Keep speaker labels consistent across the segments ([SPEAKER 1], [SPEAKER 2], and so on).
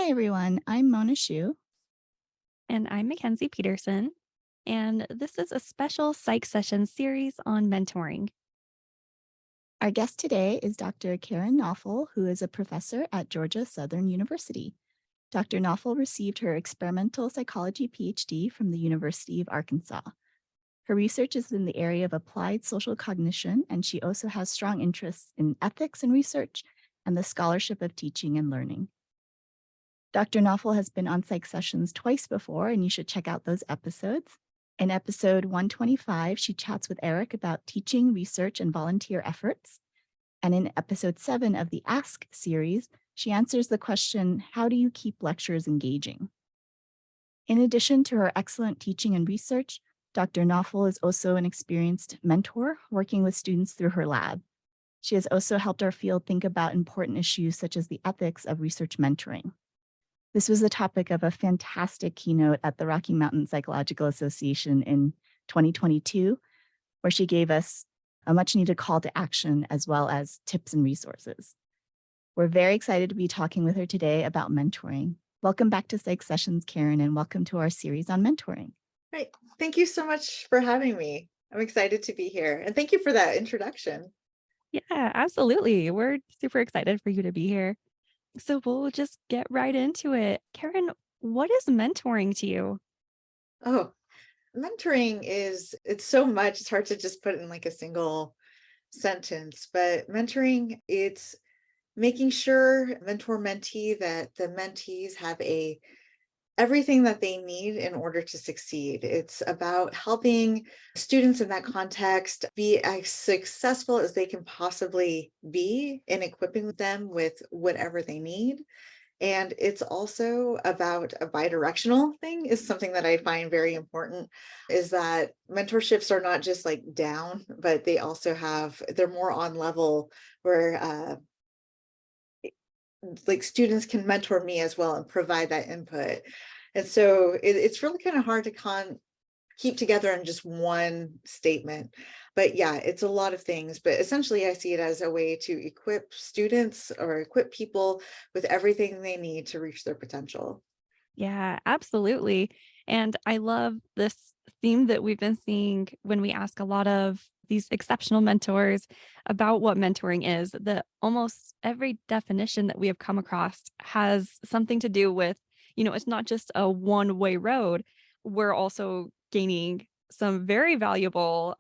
[SPEAKER 1] Hi, everyone. I'm Mona Shu.
[SPEAKER 2] And I'm Mackenzie Peterson, and this is a special psych session series on mentoring.
[SPEAKER 1] Our guest today is Dr. Karen Naufel, who is a professor at Georgia Southern University. Dr. Naufel received her experimental psychology PhD from the University of Arkansas. Her research is in the area of applied social cognition, and she also has strong interests in ethics and research and the scholarship of teaching and learning. Dr. Naufel has been on Psych Sessions twice before, and you should check out those episodes. In episode 125, she chats with Eric about teaching, research, and volunteer efforts. And in episode 7 of the Ask series, she answers the question, how do you keep lectures engaging? In addition to her excellent teaching and research, Dr. Naufel is also an experienced mentor working with students through her lab. She has also helped our field think about important issues such as the ethics of research mentoring. This was the topic of a fantastic keynote at the Rocky Mountain Psychological Association in 2022, where she gave us a much needed call to action as well as tips and resources. We're very excited to be talking with her today about mentoring. Welcome back to Psych Sessions, Karen, and welcome to our series on mentoring.
[SPEAKER 3] Right. Thank you so much for having me. I'm excited to be here. And thank you for that introduction.
[SPEAKER 2] Yeah, absolutely. We're super excited for you to be here. So we'll just get right into it. Karen, what is mentoring to you?
[SPEAKER 3] Oh, mentoring it's so much. It's hard to just put it in like a single sentence, but mentoring, it's making sure mentor mentee that the mentees have everything that they need in order to succeed. It's about helping students in that context be as successful as they can possibly be and equipping them with whatever they need. And it's also about a bidirectional thing is something that I find very important is that mentorships are not just like down, but they're more on level where like students can mentor me as well and provide that input. And so it's really kind of hard to keep together in just one statement. But yeah, it's a lot of things. But essentially, I see it as a way to equip students or equip people with everything they need to reach their potential.
[SPEAKER 2] Yeah, absolutely. And I love this theme that we've been seeing when we ask a lot of these exceptional mentors about what mentoring is, that almost every definition that we have come across has something to do with, it's not just a one-way road. We're also gaining some very valuable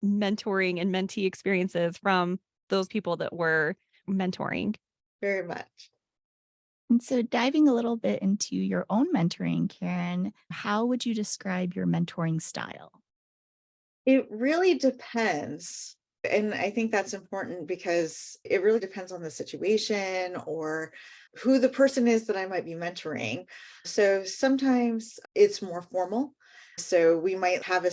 [SPEAKER 2] mentoring and mentee experiences from those people that we're mentoring.
[SPEAKER 3] Very much.
[SPEAKER 1] And so, diving a little bit into your own mentoring, Karen, how would you describe your mentoring style?
[SPEAKER 3] It really depends. And I think that's important because it really depends on the situation or who the person is that I might be mentoring. So sometimes it's more formal. So we might have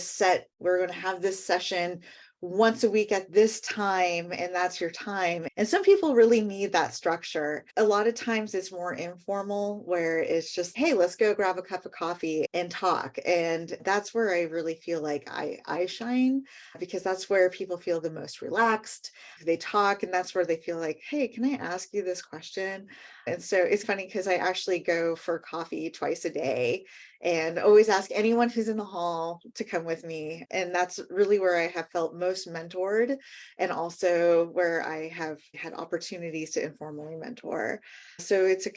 [SPEAKER 3] we're going to have this session once a week at this time, and that's your time. And some people really need that structure. A lot of times it's more informal, where it's just, hey, let's go grab a cup of coffee and talk. And that's where I really feel like I shine because that's where people feel the most relaxed. They talk, and that's where they feel like, hey, can I ask you this question? And so it's funny because I actually go for coffee twice a day and always ask anyone who's in the hall to come with me. And that's really where I have felt most mentored and also where I have had opportunities to informally mentor. So it's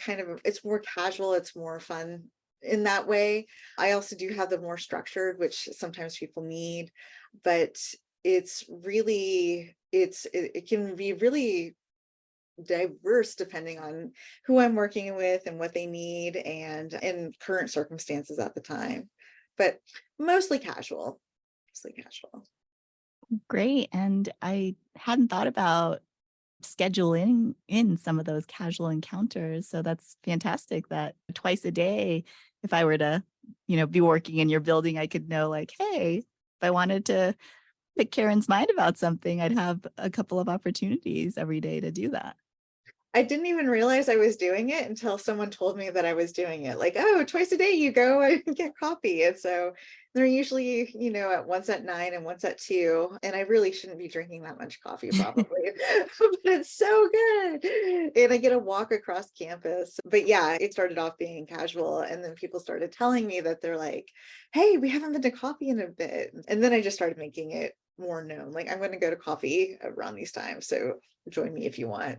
[SPEAKER 3] more casual, it's more fun in that way. I also do have the more structured, which sometimes people need, but it can be really diverse depending on who I'm working with and what they need and in current circumstances at the time, but mostly casual, mostly casual.
[SPEAKER 1] Great. And I hadn't thought about scheduling in some of those casual encounters. So that's fantastic that twice a day, if I were to, be working in your building, I could know like, hey, if I wanted to pick Karen's mind about something, I'd have a couple of opportunities every day to do that.
[SPEAKER 3] I didn't even realize I was doing it until someone told me that I was doing it. Like, oh, twice a day you go and get coffee. And so they're usually, at once at 9 and once at 2. And I really shouldn't be drinking that much coffee, probably, but it's so good. And I get a walk across campus. But yeah, it started off being casual. And then people started telling me that they're like, hey, we haven't been to coffee in a bit. And then I just started making it more known. Like, I'm going to go to coffee around these times. So join me if you want.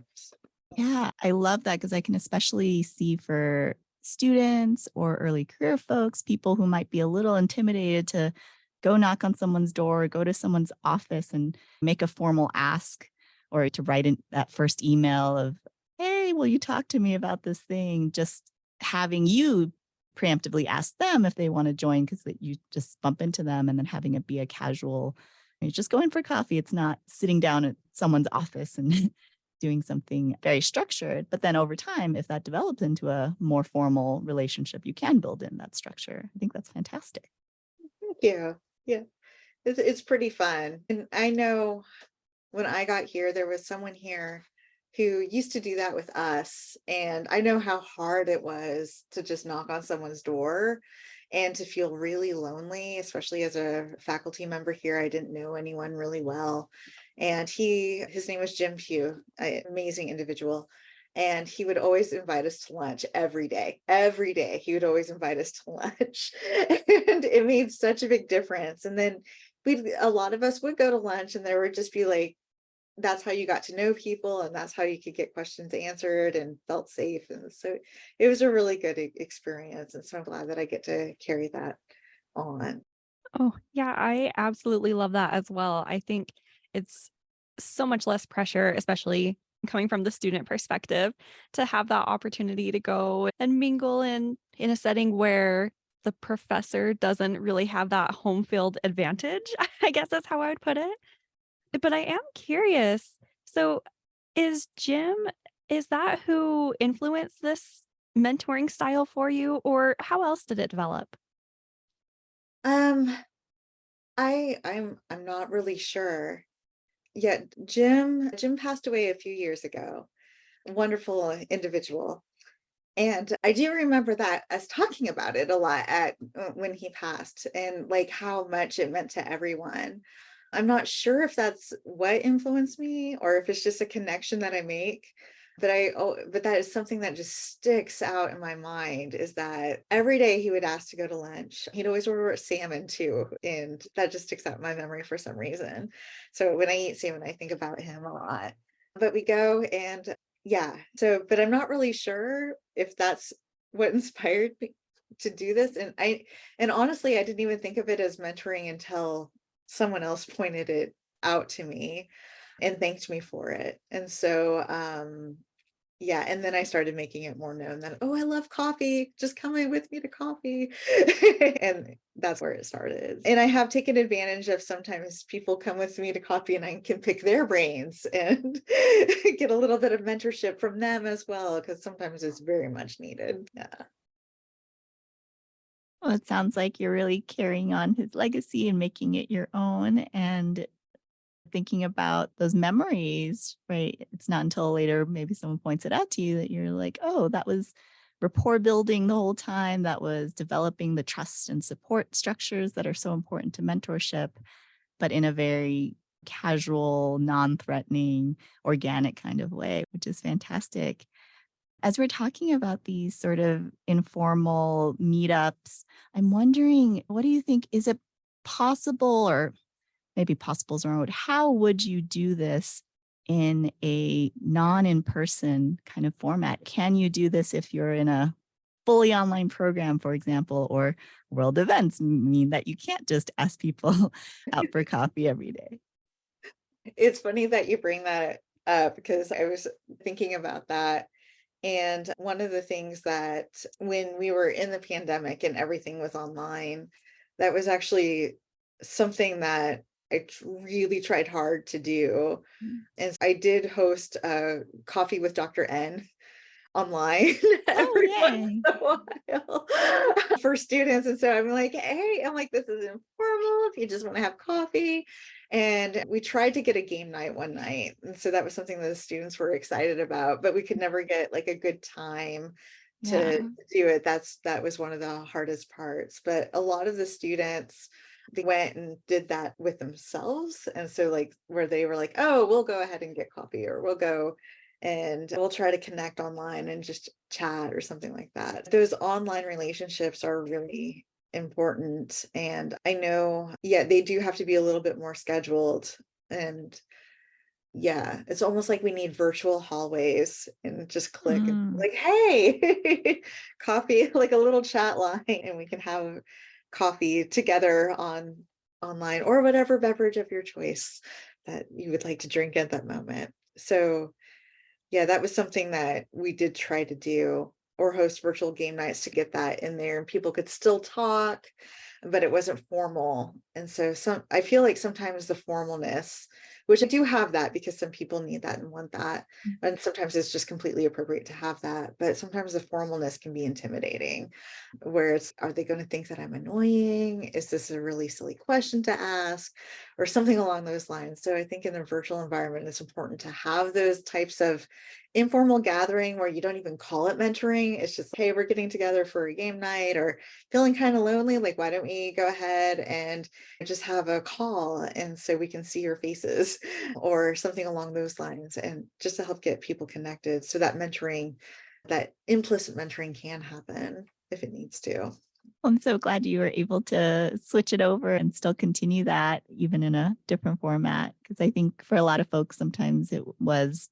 [SPEAKER 1] Yeah, I love that because I can especially see for students or early career folks, people who might be a little intimidated to go knock on someone's door, go to someone's office and make a formal ask or to write in that first email of, hey, will you talk to me about this thing? Just having you preemptively ask them if they want to join because you just bump into them and then having it be a casual, you're just going for coffee. It's not sitting down at someone's office and doing something very structured. But then over time, if that develops into a more formal relationship, you can build in that structure. I think that's fantastic.
[SPEAKER 3] Thank you. Yeah, it's pretty fun. And I know when I got here, there was someone here who used to do that with us. And I know how hard it was to just knock on someone's door and to feel really lonely, especially as a faculty member here. I didn't know anyone really well. And his name was Jim Pugh, an amazing individual. And he would always invite us to lunch every day. Every day, he would always invite us to lunch. And it made such a big difference. And then a lot of us would go to lunch and there would just be like, that's how you got to know people and that's how you could get questions answered and felt safe. And so it was a really good experience. And so I'm glad that I get to carry that on.
[SPEAKER 2] Oh, yeah, I absolutely love that as well. I think it's so much less pressure, especially coming from the student perspective, to have that opportunity to go and mingle in a setting where the professor doesn't really have that home field advantage. I guess that's how I would put it. But I am curious. So is Jim, is that who influenced this mentoring style for you, or how else did it develop?
[SPEAKER 3] Um, I'm not really sure. Yet Jim passed away a few years ago. Wonderful individual. And I do remember that us talking about it a lot at when he passed and like how much it meant to everyone. I'm not sure if that's what influenced me or if it's just a connection that I make. But that is something that just sticks out in my mind is that every day he would ask to go to lunch. He'd always order salmon too. And that just sticks out in my memory for some reason. So when I eat salmon, I think about him a lot. But we go and yeah. So, but I'm not really sure if that's what inspired me to do this. And honestly, I didn't even think of it as mentoring until someone else pointed it out to me and thanked me for it. And so, yeah, and then I started making it more known that, oh, I love coffee. Just come in with me to coffee. And that's where it started. And I have taken advantage of sometimes people come with me to coffee and I can pick their brains and get a little bit of mentorship from them as well, because sometimes it's very much needed. Yeah.
[SPEAKER 1] Well, it sounds like you're really carrying on his legacy and making it your own and thinking about those memories, right? It's not until later maybe someone points it out to you that you're like, oh, that was rapport building the whole time. That was developing the trust and support structures that are so important to mentorship, but in a very casual, non-threatening, organic kind of way, which is fantastic. As we're talking about these sort of informal meetups, I'm wondering, what do you think? Is it possible, or maybe possible is the wrong word, how would you do this in a non in person kind of format? Can you do this if you're in a fully online program, for example, or world events mean that you can't just ask people out for coffee every day?
[SPEAKER 3] It's funny that you bring that up because I was thinking about that. And one of the things that when we were in the pandemic and everything was online, that was actually something that really tried hard to do.
[SPEAKER 1] Mm.
[SPEAKER 3] And I did host a coffee with Dr. N online
[SPEAKER 1] Oh,
[SPEAKER 3] every once
[SPEAKER 1] yay.
[SPEAKER 3] in a while for students. And so I'm like, hey, I'm like, this is informal if you just want to have coffee. And we tried to get a game night one night. And so that was something that the students were excited about, but we could never get like a good time
[SPEAKER 2] Yeah.
[SPEAKER 3] to do it. That was one of the hardest parts. But a lot of the students, they went and did that with themselves. And so like where they were like, oh, we'll go ahead and get coffee, or we'll go and we'll try to connect online and just chat or something like that. Those online relationships are really important. And I know, yeah, they do have to be a little bit more scheduled. And yeah, it's almost like we need virtual hallways and just click and
[SPEAKER 2] Mm.
[SPEAKER 3] like, hey, coffee, like a little chat line, and we can have coffee together on online or whatever beverage of your choice that you would like to drink at that moment. So yeah, that was something that we did try to do, or host virtual game nights to get that in there and people could still talk, but it wasn't formal. And so I feel like sometimes the formalness, which I do have that because some people need that and want that, and sometimes it's just completely appropriate to have that, but sometimes the formalness can be intimidating, where it's, are they going to think that I'm annoying? Is this a really silly question to ask? Or something along those lines. So I think in the virtual environment, it's important to have those types of informal gathering where you don't even call it mentoring. It's just, hey, we're getting together for a game night, or feeling kind of lonely. Like, why don't we go ahead and just have a call? And so we can see your faces or something along those lines. And just to help get people connected so that mentoring, that implicit mentoring can happen if it needs to.
[SPEAKER 1] I'm so glad you were able to switch it over and still continue that even in a different format. Because I think for a lot of folks, sometimes it was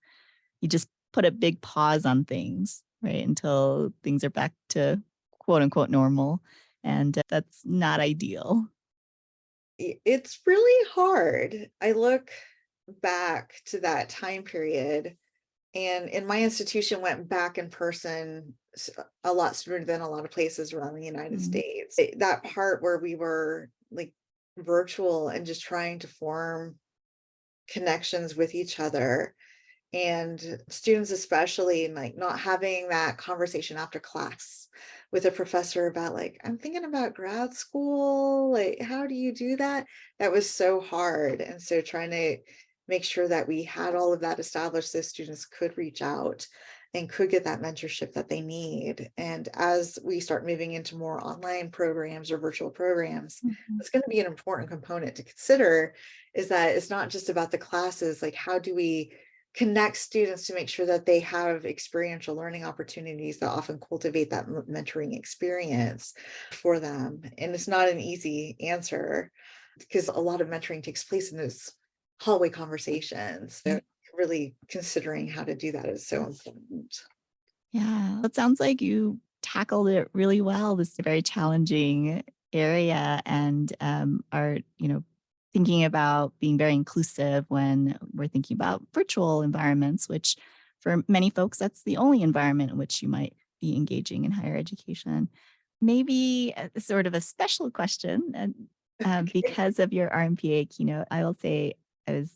[SPEAKER 1] you just put a big pause on things, right? Until things are back to quote unquote normal. And that's not ideal.
[SPEAKER 3] It's really hard. I look back to that time period, and my institution went back in person a lot sooner than a lot of places around the United
[SPEAKER 1] Mm.
[SPEAKER 3] States. That part where we were like virtual and just trying to form connections with each other, and students especially, and like not having that conversation after class with a professor about like, I'm thinking about grad school, like how do you do that? That was so hard. And so trying to make sure that we had all of that established so students could reach out and could get that mentorship that they need. And as we start moving into more online programs or virtual programs,
[SPEAKER 1] Mhm.
[SPEAKER 3] that's going to be an important component to consider, is that it's not just about the classes, like how do we connect students to make sure that they have experiential learning opportunities that often cultivate that mentoring experience for them. And it's not an easy answer because a lot of mentoring takes place in those hallway conversations. So really considering how to do that is so important.
[SPEAKER 1] Yeah, it sounds like you tackled it really well. This is a very challenging area and are, thinking about being very inclusive when we're thinking about virtual environments, which for many folks, that's the only environment in which you might be engaging in higher education. Maybe a sort of a special question, and
[SPEAKER 3] Okay.
[SPEAKER 1] because of your RMPA keynote, I will say I was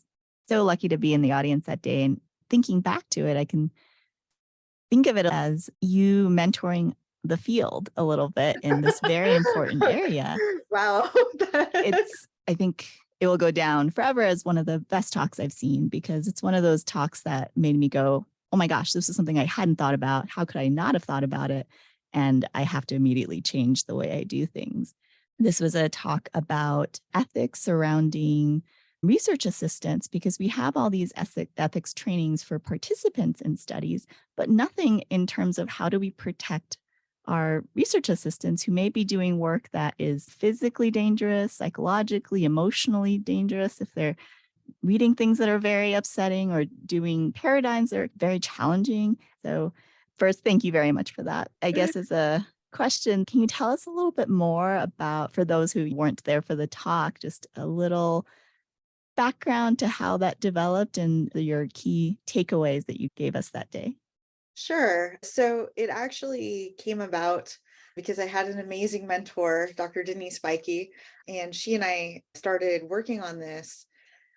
[SPEAKER 1] so lucky to be in the audience that day. And thinking back to it, I can think of it as you mentoring the field a little bit in this very important area.
[SPEAKER 3] Wow.
[SPEAKER 1] I think it will go down forever as one of the best talks I've seen because it's one of those talks that made me go, oh my gosh, this is something I hadn't thought about. How could I not have thought about it? And I have to immediately change the way I do things. This was a talk about ethics surrounding research assistants because we have all these ethics trainings for participants in studies, but nothing in terms of how do we protect our research assistants who may be doing work that is physically dangerous, psychologically, emotionally dangerous, if they're reading things that are very upsetting or doing paradigms that are very challenging. So, first, thank you very much for that. I guess as a question, can you tell us a little bit more about, for those who weren't there for the talk, just a little background to how that developed and your key takeaways that you gave us that day?
[SPEAKER 3] Sure. So it actually came about because I had an amazing mentor, Dr. Denise Spikey, and she and I started working on this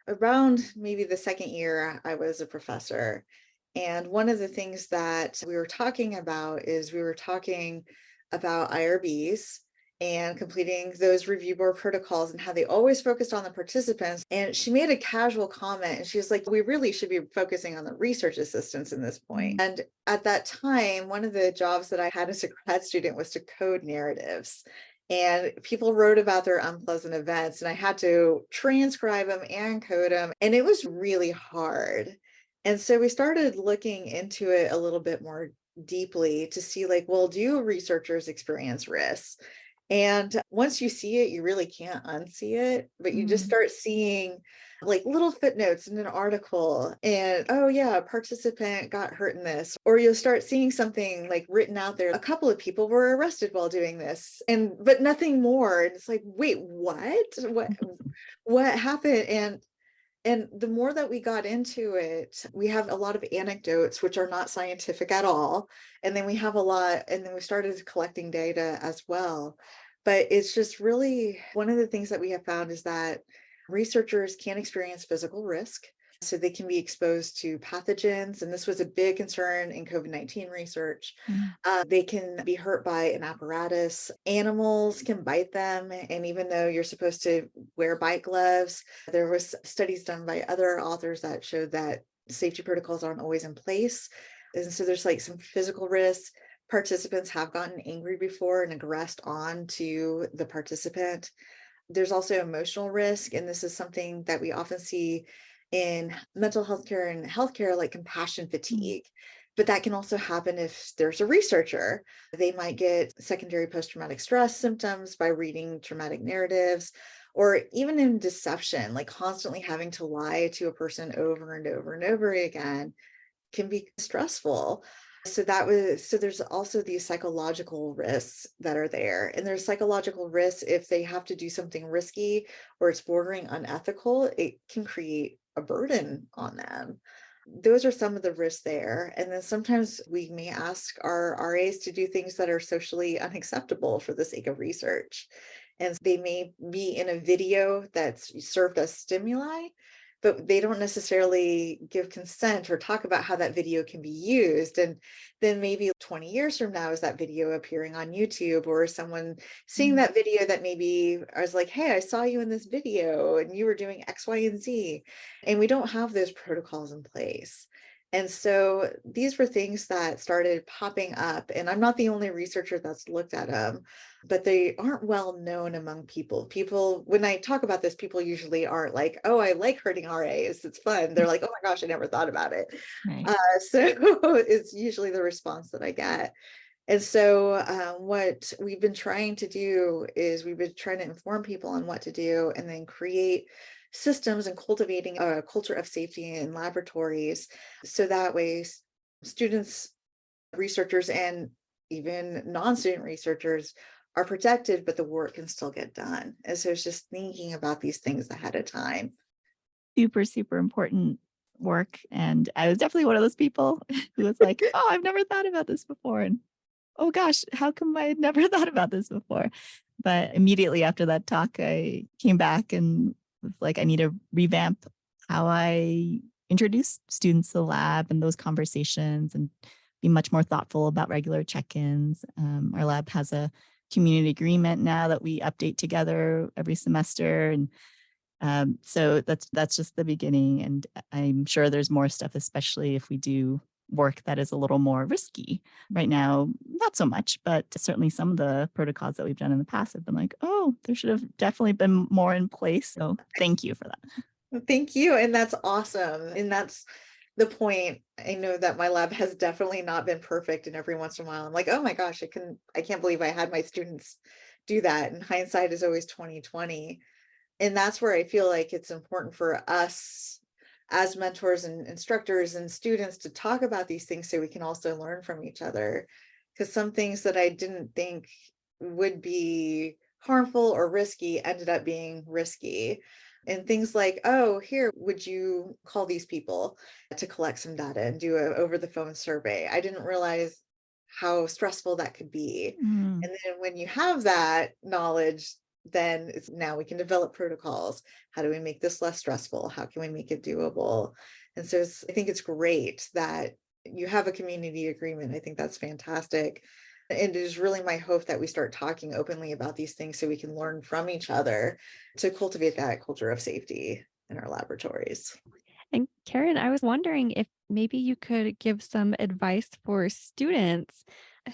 [SPEAKER 3] around maybe the second year I was a professor. And one of the things that we were talking about is we were talking about IRBs and completing those review board protocols and how they always focused on the participants. And she made a casual comment and she was like, we really should be focusing on the research assistants in this point. And at that time, one of the jobs that I had as a grad student was to code narratives. And people wrote about their unpleasant events, and I had to transcribe them and code them. And it was really hard. And so we started looking into it a little bit more deeply to see, like, well, do researchers experience risks? And once you see it, you really can't unsee it, but you just start seeing like little footnotes in an article and, oh yeah, a participant got hurt in this. Or you'll start seeing something like written out there. A couple of people were arrested while doing this, and but nothing more. And it's like, wait, what? What happened? And the more that we got into it, we have a lot of anecdotes, which are not scientific at all. And then we have a lot, and then we started collecting data as well. But it's just really one of the things that we have found is that researchers can experience physical risk. So they can be exposed to pathogens. And this was a big concern in COVID-19 research. They can be hurt by an apparatus. Animals can bite them. And even though you're supposed to wear bite gloves, there was studies done by other authors that showed that safety protocols aren't always in place. And so there's like some physical risks. Participants have gotten angry before and aggressed on to the participant. There's also emotional risk, and this is something that we often see in mental health care and healthcare, like compassion fatigue. But that can also happen if there's a researcher. They might get secondary post-traumatic stress symptoms by reading traumatic narratives, or even in deception, like constantly having to lie to a person over and over and over again can be stressful. So there's also these psychological risks that are there. And there's psychological risks if they have to do something risky or it's bordering unethical, it can create a burden on them. Those are some of the risks there. And then sometimes we may ask our RAs to do things that are socially unacceptable for the sake of research. And they may be in a video that's served as stimuli, but they don't necessarily give consent or talk about how that video can be used. And then maybe 20 years from now, is that video appearing on YouTube, or someone seeing that video that maybe I was like, hey, I saw you in this video and you were doing X, Y, and Z. And we don't have those protocols in place. And so these were things that started popping up. And I'm not the only researcher that's looked at them, but they aren't well known among people. People, when I talk about this, people usually aren't like, oh, I like hurting RAs, it's fun. They're like, oh my gosh, I never thought about it.
[SPEAKER 1] Right.
[SPEAKER 3] So it's usually the response that I get. And so what we've been trying to do is we've been trying to inform people on what to do and then create systems and cultivating a culture of safety in laboratories. So that way students, researchers, and even non-student researchers are protected, but the work can still get done. And so it's just thinking about these things ahead of time.
[SPEAKER 1] Super, super important work. And I was definitely one of those people who was like, oh, I've never thought about this before. And oh gosh, how come I had never thought about this before? But immediately after that talk, I came back and was like, I need to revamp how I introduce students to the lab and those conversations and be much more thoughtful about regular check-ins. Our lab has a community agreement now that we update together every semester. And so that's just the beginning. And I'm sure there's more stuff, especially if we do work that is a little more risky. Right now, not so much, but certainly some of the protocols that we've done in the past have been like, oh, there should have definitely been more in place. So thank you for that.
[SPEAKER 3] Thank you. And that's awesome. And that's the point. I know that my lab has definitely not been perfect. And every once in a while, I'm like, oh my gosh, I can't believe I had my students do that. And hindsight is always 2020. And that's where I feel like it's important for us as mentors and instructors and students to talk about these things so we can also learn from each other. Because some things that I didn't think would be harmful or risky ended up being risky. And things like, oh, here, would you call these people to collect some data and do an over the phone survey? I didn't realize how stressful that could be. And then when you have that knowledge, then it's now we can develop protocols. How do we make this less stressful? How can we make it doable? And so I think it's great that you have a community agreement. I think that's fantastic. And it is really my hope that we start talking openly about these things so we can learn from each other to cultivate that culture of safety in our laboratories.
[SPEAKER 2] And Karen, I was wondering if maybe you could give some advice for students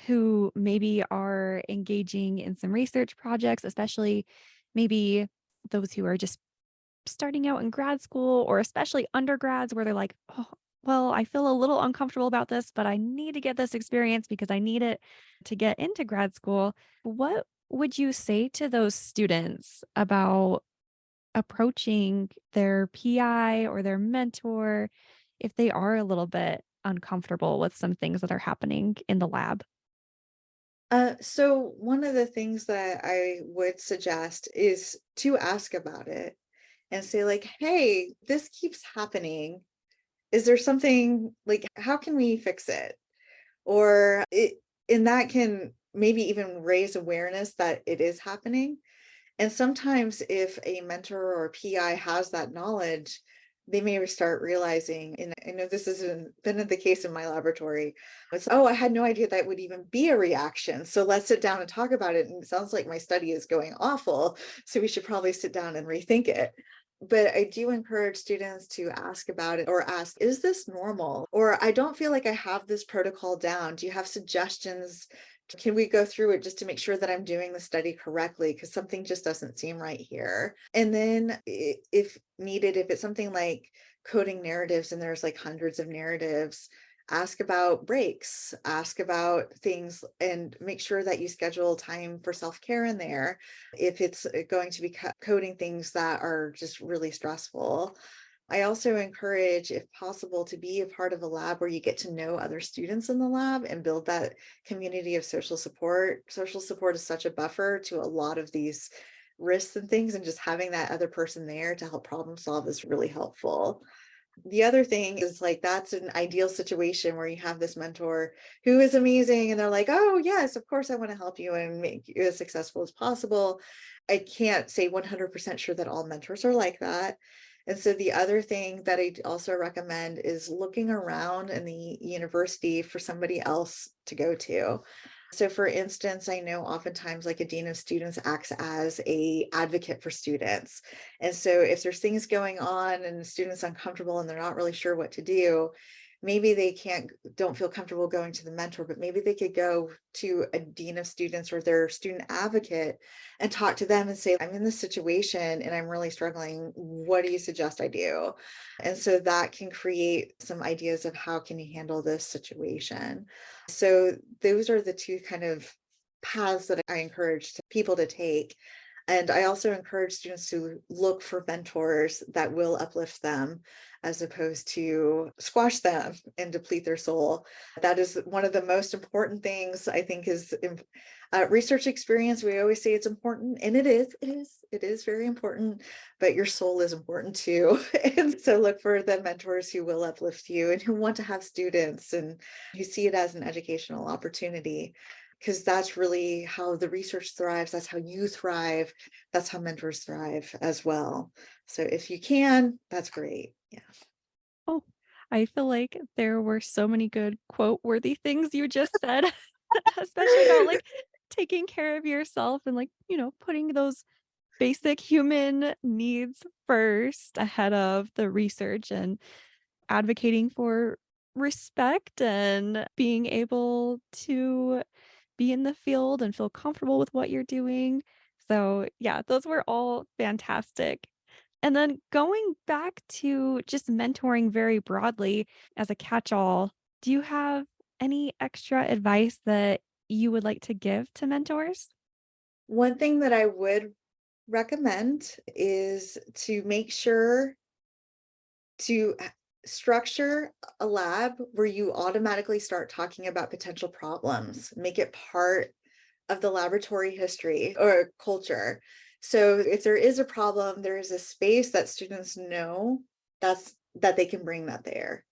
[SPEAKER 2] who maybe are engaging in some research projects, especially maybe those who are just starting out in grad school or especially undergrads where they're like, oh, well, I feel a little uncomfortable about this, but I need to get this experience because I need it to get into grad school. What would you say to those students about approaching their PI or their mentor if they are a little bit uncomfortable with some things that are happening in the lab?
[SPEAKER 3] So one of the things that I would suggest is to ask about it and say like, hey, this keeps happening. Is there something like, how can we fix it? Or and that can maybe even raise awareness that it is happening. And sometimes if a mentor or PI has that knowledge, they may start realizing, and I know this hasn't been the case in my laboratory. It's, oh, I had no idea that would even be a reaction. So let's sit down and talk about it. And it sounds like my study is going awful. So we should probably sit down and rethink it. But I do encourage students to ask about it or ask, is this normal? Or I don't feel like I have this protocol down. Do you have suggestions? Can we go through it just to make sure that I'm doing the study correctly? Because something just doesn't seem right here. And then if needed, if it's something like coding narratives and there's like hundreds of narratives, ask about breaks, ask about things, and make sure that you schedule time for self-care in there. If it's going to be coding things that are just really stressful. I also encourage, if possible, to be a part of a lab where you get to know other students in the lab and build that community of social support. Social support is such a buffer to a lot of these risks and things, and just having that other person there to help problem solve is really helpful. The other thing is like, that's an ideal situation where you have this mentor who is amazing and they're like, oh yes, of course I want to help you and make you as successful as possible. I can't say 100% sure that all mentors are like that. And so the other thing that I also recommend is looking around in the university for somebody else to go to. So for instance, I know oftentimes like a dean of students acts as a advocate for students. And so if there's things going on and the student's uncomfortable and they're not really sure what to do, maybe they don't feel comfortable going to the mentor, but maybe they could go to a dean of students or their student advocate and talk to them and say, I'm in this situation and I'm really struggling. What do you suggest I do? And so that can create some ideas of how can you handle this situation. So those are the two kind of paths that I encourage people to take. And I also encourage students to look for mentors that will uplift them as opposed to squash them and deplete their soul. That is one of the most important things I think is research experience. We always say it's important, and it is very important, but your soul is important too. And so look for the mentors who will uplift you and who want to have students and who see it as an educational opportunity, because that's really how the research thrives. That's how you thrive. That's how mentors thrive as well. So if you can, that's great. Yeah.
[SPEAKER 2] Oh, I feel like there were so many good quote worthy things you just said, especially about like taking care of yourself and like, putting those basic human needs first ahead of the research and advocating for respect and being able to be in the field and feel comfortable with what you're doing. So, yeah, those were all fantastic. And then going back to just mentoring very broadly as a catch all, do you have any extra advice that you would like to give to mentors?
[SPEAKER 3] One thing that I would recommend is to make sure to structure a lab where you automatically start talking about potential problems, make it part of the laboratory history or culture. So if there is a problem, there is a space that students know that they can bring that there.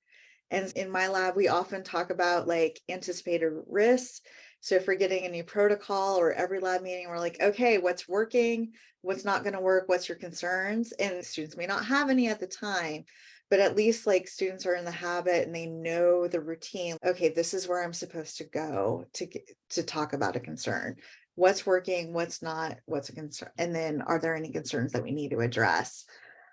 [SPEAKER 3] And in my lab, we often talk about like anticipated risks. So if we're getting a new protocol or every lab meeting, we're like, okay, what's working? What's not going to work? What's your concerns? And students may not have any at the time, but at least like students are in the habit and they know the routine. Okay, this is where I'm supposed to go to talk about a concern. What's working, what's not, what's a concern, and then are there any concerns that we need to address?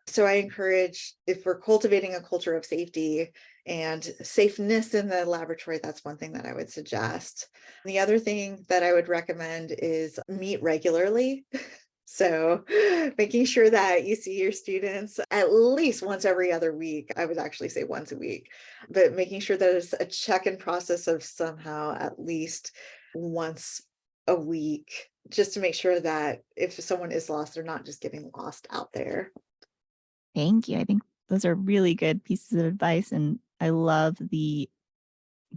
[SPEAKER 3] So I encourage, if we're cultivating a culture of safety and safeness in the laboratory, that's one thing that I would suggest. The other thing that I would recommend is meet regularly. So making sure that you see your students at least once every other week. I would actually say once a week, but making sure that it's a check-in process of somehow at least once a week, just to make sure that if someone is lost, they're not just getting lost out there.
[SPEAKER 1] Thank you. I think those are really good pieces of advice. And I love the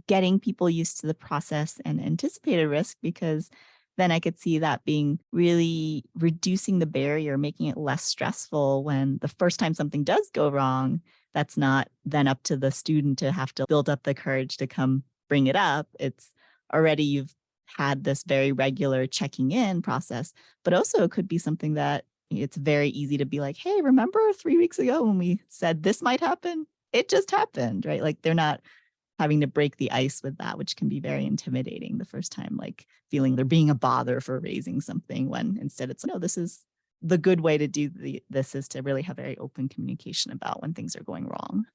[SPEAKER 1] getting people used to the process and anticipated risk, because then I could see that being really reducing the barrier, making it less stressful when the first time something does go wrong. That's not then up to the student to have to build up the courage to come bring it up. It's already you've had this very regular checking in process, but also it could be something that it's very easy to be like, hey, remember 3 weeks ago when we said this might happen? It just happened, right? Like they're not having to break the ice with that, which can be very intimidating the first time, like feeling they're being a bother for raising something when instead it's, no, this is the good way to do this is to really have very open communication about when things are going wrong.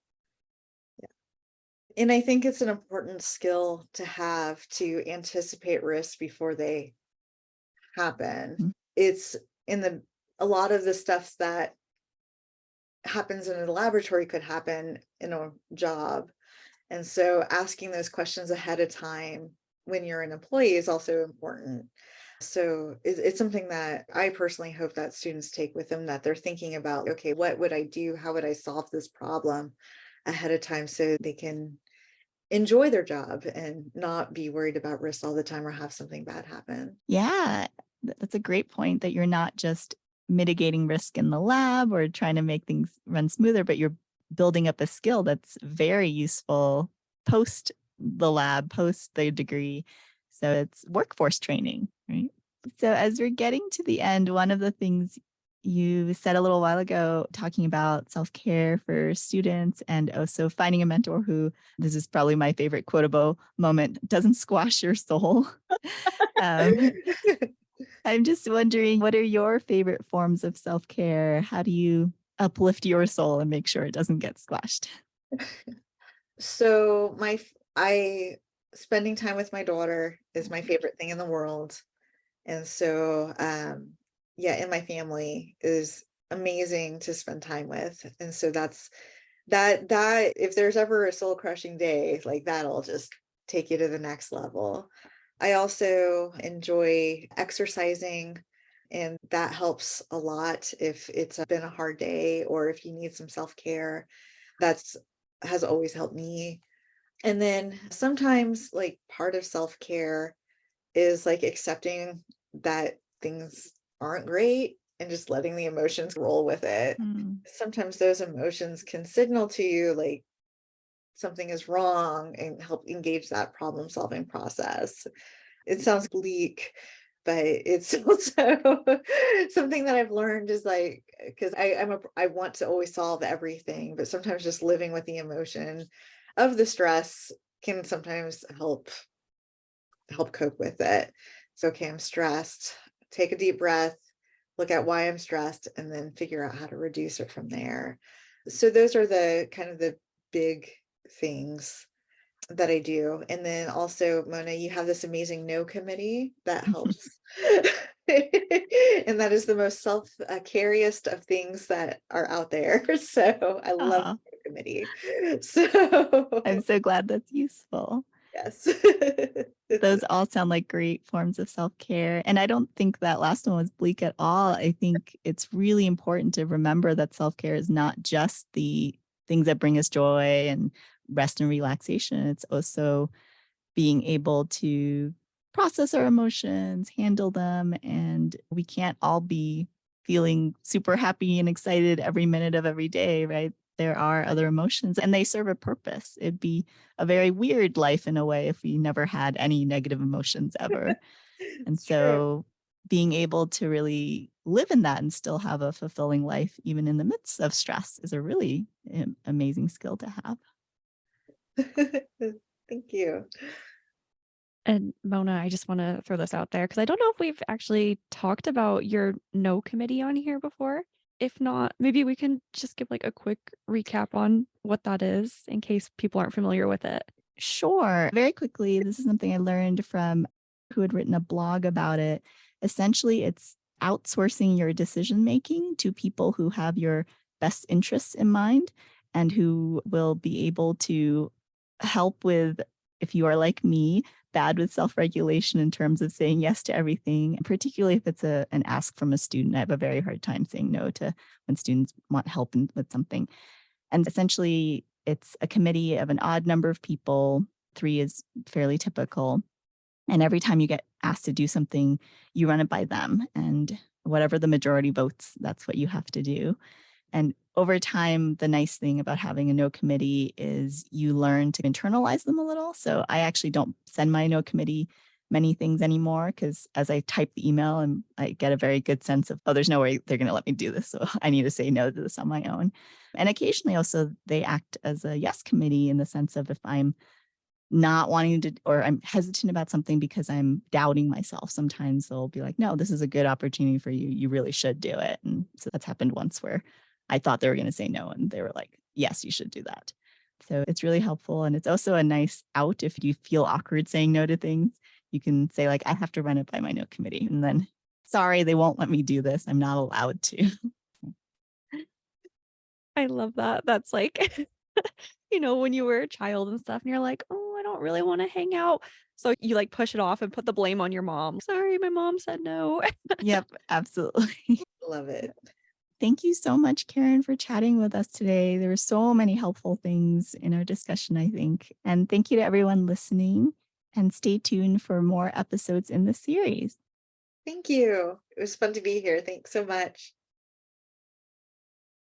[SPEAKER 3] And I think it's an important skill to have to anticipate risks before they happen.
[SPEAKER 1] Mhm.
[SPEAKER 3] It's in a lot of the stuff that happens in a laboratory could happen in a job. And so asking those questions ahead of time when you're an employee is also important. So it's something that I personally hope that students take with them, that they're thinking about, okay, what would I do? How would I solve this problem ahead of time so they can enjoy their job and not be worried about risks all the time or have something bad happen.
[SPEAKER 1] Yeah, that's a great point that you're not just mitigating risk in the lab or trying to make things run smoother, but you're building up a skill that's very useful post the lab, post the degree. So it's workforce training, right? So as we're getting to the end, one of the things you said a little while ago, talking about self-care for students and also finding a mentor who, this is probably my favorite quotable moment, doesn't squash your soul. Um, I'm just wondering, what are your favorite forms of self-care? How do you uplift your soul and make sure it doesn't get squashed?
[SPEAKER 3] So I spending time with my daughter is my favorite thing in the world. And so yeah, and my family is amazing to spend time with. And so that if there's ever a soul crushing day, like that'll just take you to the next level. I also enjoy exercising, and that helps a lot if it's been a hard day or if you need some self-care. That's has always helped me. And then sometimes like part of self-care is like accepting that things aren't great and just letting the emotions roll with it.
[SPEAKER 1] Mm.
[SPEAKER 3] Sometimes those emotions can signal to you like something is wrong and help engage that problem solving process. It sounds bleak, but it's also something that I've learned is like, because I want to always solve everything, but sometimes just living with the emotion of the stress can sometimes help cope with it. It's okay, I'm stressed. Take a deep breath, look at why I'm stressed, and then figure out how to reduce it from there. So those are the kind of the big things that I do. And then also, Mona, you have this amazing no committee that helps. And that is the most self-cariest of things that are out there. So I love
[SPEAKER 1] Aw,
[SPEAKER 3] the no committee. So
[SPEAKER 1] I'm so glad that's useful.
[SPEAKER 3] yes.
[SPEAKER 1] Those all sound like great forms of self-care, and I don't think that last one was bleak at all. I think it's really important to remember that self-care is not just the things that bring us joy and rest and relaxation. It's also being able to process our emotions, handle them, and we can't all be feeling super happy and excited every minute of every day, right? There are other emotions and they serve a purpose. It'd be a very weird life in a way if we never had any negative emotions ever. And
[SPEAKER 3] It's true.
[SPEAKER 1] so being able to really live in that and still have a fulfilling life, even in the midst of stress, is a really amazing skill to have.
[SPEAKER 3] Thank you.
[SPEAKER 2] And Mona, I just want to throw this out there because I don't know if we've actually talked about your no committee on here before. If not, maybe we can just give like a quick recap on what that is in case people aren't familiar with it.
[SPEAKER 1] Sure. Very quickly, this is something I learned from who had written a blog about it. Essentially, it's outsourcing your decision making to people who have your best interests in mind and who will be able to help with, if you are like me, bad with self regulation in terms of saying yes to everything, particularly if it's an ask from a student. I have a very hard time saying no to when students want help with something. And essentially, it's a committee of an odd number of people. 3 is fairly typical. And every time you get asked to do something, you run it by them. And whatever the majority votes, that's what you have to do. And over time, the nice thing about having a no committee is you learn to internalize them a little. So I actually don't send my no committee many things anymore because as I type the email and I get a very good sense of, oh, there's no way they're going to let me do this. So I need to say no to this on my own. And occasionally also they act as a yes committee in the sense of if I'm not wanting to, or I'm hesitant about something because I'm doubting myself. Sometimes they'll be like, no, this is a good opportunity for you. You really should do it. And so that's happened once where I thought they were going to say no. And they were like, yes, you should do that. So it's really helpful. And it's also a nice out if you feel awkward saying no to things. You can say, like, I have to run it by my no committee. And then, sorry, they won't let me do this. I'm not allowed to.
[SPEAKER 2] I love that. That's like, when you were a child and stuff, and you're like, oh, I don't really want to hang out. So you like push it off and put the blame on your mom. Sorry, my mom said no.
[SPEAKER 1] Yep, absolutely.
[SPEAKER 3] Love it.
[SPEAKER 1] Thank you so much, Karen, for chatting with us today. There were so many helpful things in our discussion, I think. And thank you to everyone listening. And stay tuned for more episodes in the series.
[SPEAKER 3] Thank you. It was fun to be here. Thanks so much.